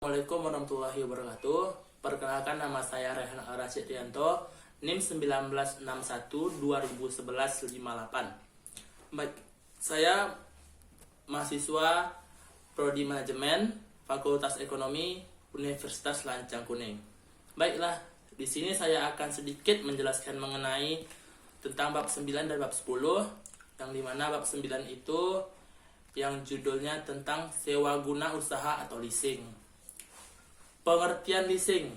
Assalamualaikum warahmatullahi wabarakatuh. Perkenalkan, nama saya Rehan Al-Rasyid Rianto, NIM 1961-2011-58. Baik, saya mahasiswa Prodi Manajemen Fakultas Ekonomi Universitas Lancang Kuning. Baiklah, di sini saya akan sedikit menjelaskan mengenai tentang bab 9 dan bab 10, yang dimana bab 9 itu yang judulnya tentang sewa guna usaha atau leasing. Pengertian leasing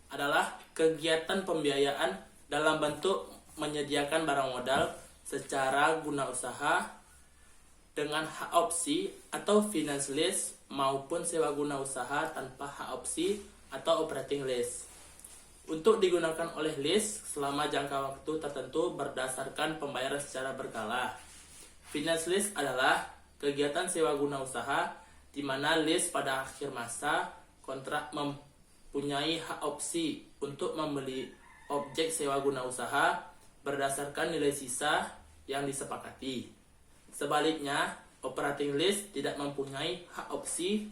adalah kegiatan pembiayaan dalam bentuk menyediakan barang modal secara guna usaha dengan hak opsi atau finance lease maupun sewa guna usaha tanpa hak opsi atau operating lease. Untuk digunakan oleh lease selama jangka waktu tertentu berdasarkan pembayaran secara berkala. Finance lease adalah kegiatan sewa guna usaha di mana lease pada akhir masa kontrak mempunyai hak opsi untuk membeli objek sewa guna usaha berdasarkan nilai sisa yang disepakati. Sebaliknya, operating lease tidak mempunyai hak opsi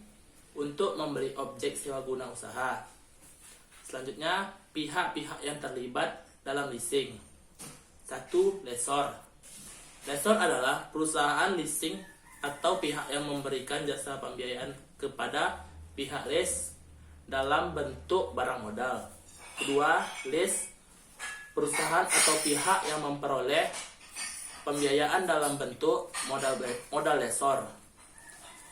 untuk membeli objek sewa guna usaha. Selanjutnya, pihak-pihak yang terlibat dalam leasing. 1. Lessor. Lessor adalah perusahaan leasing atau pihak yang memberikan jasa pembiayaan kepada pihak lease dalam bentuk barang modal. Kedua, lease, perusahaan atau pihak yang memperoleh pembiayaan dalam bentuk modal lessor.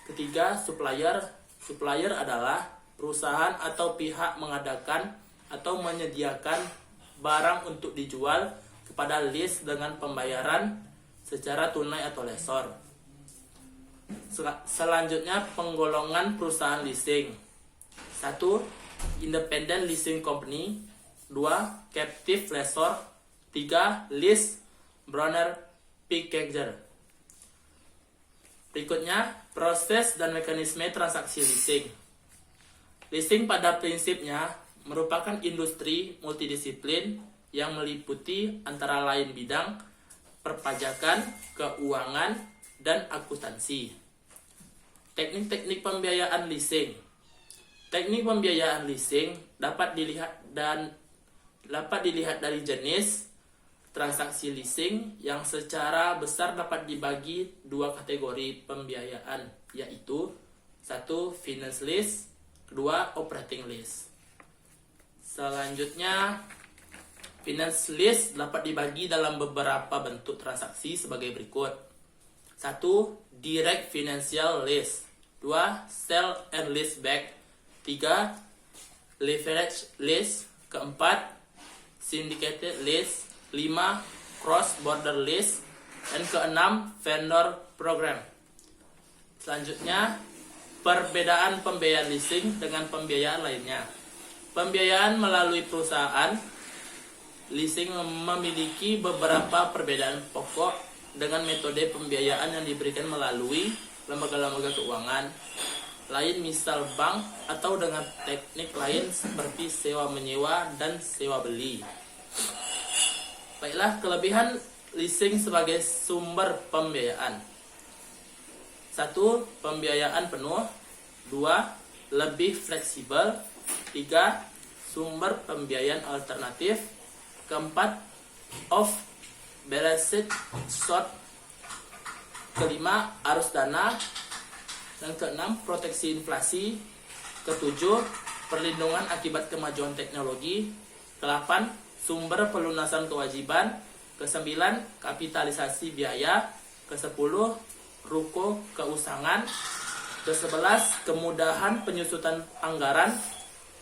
Ketiga, supplier. Supplier adalah perusahaan atau pihak mengadakan atau menyediakan barang untuk dijual kepada lease dengan pembayaran secara tunai atau lessor. Selanjutnya, penggolongan perusahaan leasing. 1. Independent leasing company. 2. Captive lessor. 3. Lease Browner Packager. Berikutnya, proses dan mekanisme transaksi leasing. Leasing pada prinsipnya merupakan industri multidisiplin yang meliputi antara lain bidang perpajakan, keuangan, dan akuntansi. Teknik-teknik pembiayaan leasing. Teknik pembiayaan leasing dapat dilihat dari jenis transaksi leasing yang secara besar dapat dibagi dua kategori pembiayaan, yaitu 1. Finance lease, 2. Operating lease. Selanjutnya, finance lease dapat dibagi dalam beberapa bentuk transaksi sebagai berikut. 1. Direct financial lease. 2. Sell and lease back. 3. Leverage lease. 4. Syndicated lease. 5. Cross border lease. Dan 6. Vendor program. Selanjutnya, perbedaan pembiayaan leasing dengan pembiayaan lainnya. Pembiayaan melalui perusahaan leasing memiliki beberapa perbedaan pokok dengan metode pembiayaan yang diberikan melalui lembaga-lembaga keuangan lain, misal bank, atau dengan teknik lain seperti sewa menyewa dan sewa beli. Baiklah, kelebihan leasing sebagai sumber pembiayaan. 1. Pembiayaan penuh. 2. Lebih fleksibel. 3. Sumber pembiayaan alternatif. 4. Off balance sheet short. 5. Arus dana. Dan 6. Proteksi inflasi. 7. Perlindungan akibat kemajuan teknologi. 8. Sumber pelunasan kewajiban. 9. Kapitalisasi biaya. 10. Ruko keusangan. 11. Kemudahan penyusutan anggaran.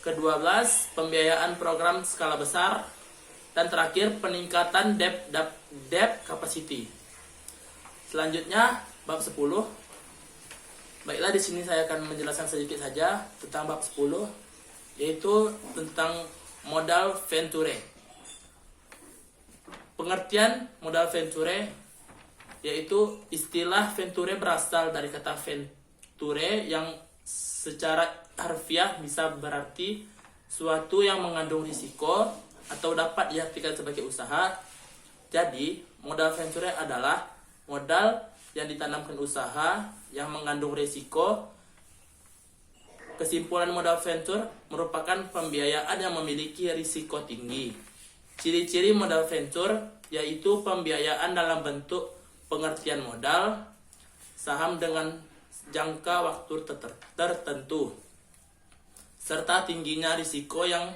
12. Pembiayaan program skala besar. Dan terakhir, peningkatan debt capacity. Selanjutnya, bab 10. Baiklah, di sini saya akan menjelaskan sedikit saja tentang bab 10, yaitu tentang modal venture. Pengertian modal venture yaitu istilah venture berasal dari kata venture yang secara harfiah bisa berarti suatu yang mengandung risiko atau dapat diartikan sebagai usaha. Jadi, modal venture adalah modal yang ditanamkan usaha yang mengandung risiko Kesimpulan modal venture merupakan pembiayaan yang memiliki risiko tinggi. Ciri-ciri modal venture yaitu pembiayaan dalam bentuk pengertian modal, saham dengan jangka waktu tertentu, serta tingginya risiko yang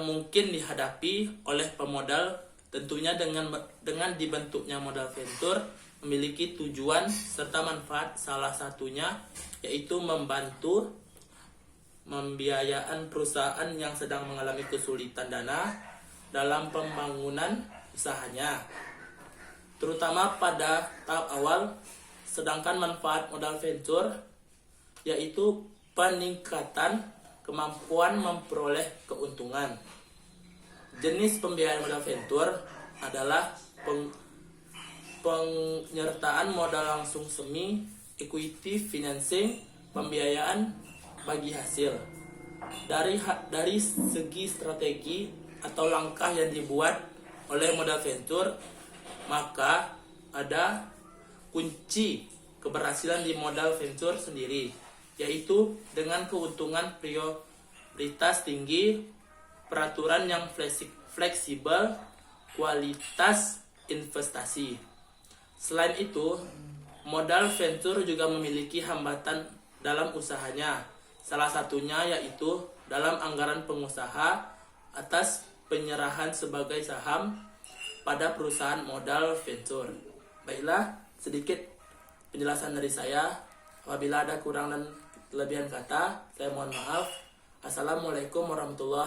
mungkin dihadapi oleh pemodal. Tentunya dengan dibentuknya modal venture memiliki tujuan serta manfaat, salah satunya yaitu membantu membiayaan perusahaan yang sedang mengalami kesulitan dana dalam pembangunan usahanya, terutama pada tahap awal. Sedangkan manfaat modal venture yaitu peningkatan kemampuan memperoleh keuntungan. Jenis pembiayaan modal venture adalah penyertaan modal langsung semi, equity financing, pembiayaan bagi hasil. Dari segi strategi atau langkah yang dibuat oleh modal venture, maka ada kunci keberhasilan di modal venture sendiri, yaitu dengan keuntungan prioritas tinggi, peraturan yang fleksibel, kualitas investasi. Selain itu, modal venture juga memiliki hambatan dalam usahanya. Salah satunya yaitu dalam anggaran pengusaha atas penyerahan sebagai saham pada perusahaan modal venture. Baiklah, sedikit penjelasan dari saya. Apabila ada kurang dan kelebihan kata, saya mohon maaf. Assalamualaikum warahmatullahi